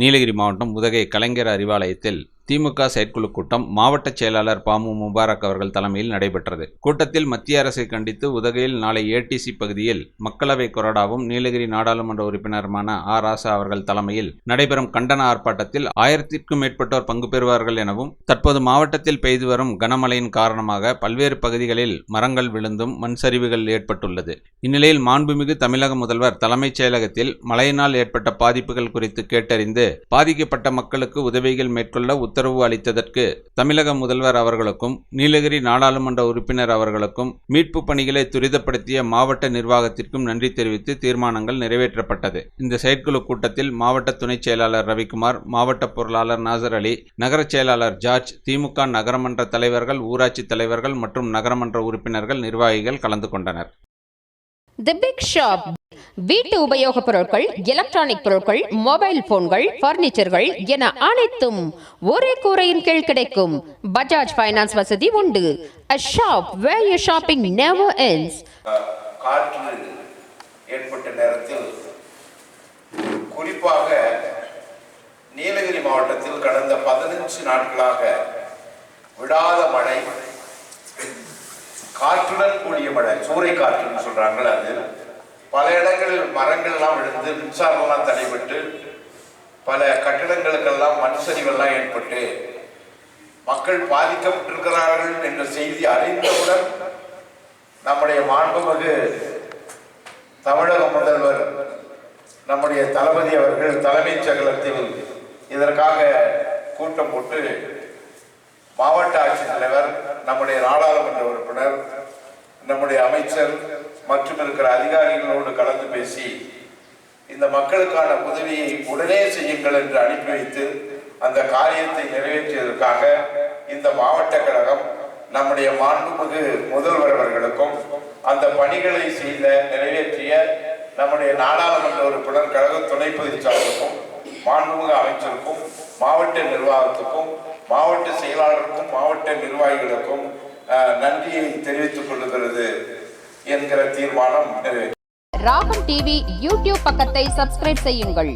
நீலகிரி மாவட்டம் உதகை கலைஞர் அறிவாலயத்தில் திமுக செயற்குழு கூட்டம் மாவட்ட செயலாளர் பாமு முபாரக் அவர்கள் தலைமையில் நடைபெற்றது. கூட்டத்தில் மத்திய அரசை கண்டித்து உதகையில் நாளை ஏடிசி பகுதியில் மக்களவை கொறடாவும் நீலகிரி நாடாளுமன்ற உறுப்பினருமான ராசா அவர்கள் தலைமையில் நடைபெறும் கண்டன ஆர்ப்பாட்டத்தில் 1000க்கும் மேற்பட்டோர் பங்கு பெறுவார்கள் எனவும், தற்போது மாவட்டத்தில் பெய்து வரும் கனமழையின் காரணமாக பல்வேறு பகுதிகளில் மரங்கள் விழுந்தும் மண் சரிவுகள் ஏற்பட்டுள்ளது. இந்நிலையில் மாண்புமிகு தமிழக முதல்வர் தலைமைச் செயலகத்தில் மழையினால் ஏற்பட்ட பாதிப்புகள் குறித்து கேட்டறிந்து பாதிக்கப்பட்ட மக்களுக்கு உதவிகள் மேற்கொள்ள உத்தரவு அளித்ததற்கு தமிழக முதல்வர் அவர்களுக்கும் நீலகிரி நாடாளுமன்ற உறுப்பினர் அவர்களுக்கும் மீட்பு பணிகளை துரிதப்படுத்திய மாவட்ட நிர்வாகத்திற்கும் நன்றி தெரிவித்து தீர்மானங்கள் நிறைவேற்றப்பட்டது. இந்த செயற்குழு கூட்டத்தில் மாவட்ட துணை செயலாளர் ரவிக்குமார், மாவட்ட பொருளாளர் நாசர் அலி, நகர செயலாளர் ஜார்ஜ், திமுக நகரமன்ற தலைவர்கள், ஊராட்சி தலைவர்கள் மற்றும் நகரமன்ற உறுப்பினர்கள், நிர்வாகிகள் கலந்து கொண்டனர். தி பிக் ஷாப் வீட்டு உபயோகப் பொருட்கள், எலக்ட்ரானிக் பொருட்கள், மொபைல் போன்கள், பர்னிச்சர்கள் என அனைத்தும் ஒரே கூரையின் கீழ் கிடைக்கும். பஜாஜ் ஃபைனான்ஸ் வசதி உண்டு. A shop where your shopping never ends. காற்று ஏற்பட்ட நேரத்தில் குறிப்பாக நீலகிரி மாவட்டத்தில் கடந்த 15 நாட்களாக விடாத மழை, காற்றுடன் கூடிய மழை, சூறை காற்றுன்னு சொல்றாங்களே, அது பல இடங்களில் மரங்கள்லாம் விழுந்து மின்சாரம்லாம் தடைபட்டு பல கட்டிடங்களுக்கெல்லாம் மண் சரிவெல்லாம் ஏற்பட்டு மக்கள் பாதிக்கப்பட்டிருக்கிறார்கள் என்ற செய்தி அறிந்தவுடன் நம்முடைய மாண்புமிகு தமிழக முதல்வர் நம்முடைய தளபதி அவர்கள் தலைமைச் செயலகத்தில் இதற்காக கூட்டம் போட்டு மாவட்ட ஆட்சித்தலைவர், நம்முடைய நாடாளுமன்ற உறுப்பினர், நம்முடைய அமைச்சர் மற்றும் இருக்கிற அதிகாரிகளோடு கலந்து பேசி இந்த மக்களுக்கான உதவியை உடனே செய்யுங்கள் என்று அனுப்பி வைத்து அந்த காரியத்தை நிறைவேற்றியதற்காக இந்த மாவட்ட கழகம் நம்முடைய மாண்புமிகு முதல்வர் அவர்களுக்கும் அந்த பணிகளை செய்த நிறைவேற்றிய நம்முடைய நாடாளுமன்ற உறுப்பினர், கழக துணை பொதுச்சாளருக்கும், மாண்புமிகு அமைச்சருக்கும், மாவட்ட நிர்வாகத்துக்கும், மாவட்ட செயலாளருக்கும், மாவட்ட நிர்வாகிகளுக்கும் நன்றியை தெரிவித்துக் கொள்கிறது என்கிற தீர்மானம் நிறைவேற்று. ராகம் டிவி யூடியூப் பக்கத்தை சப்ஸ்கிரைப் செய்யுங்கள்.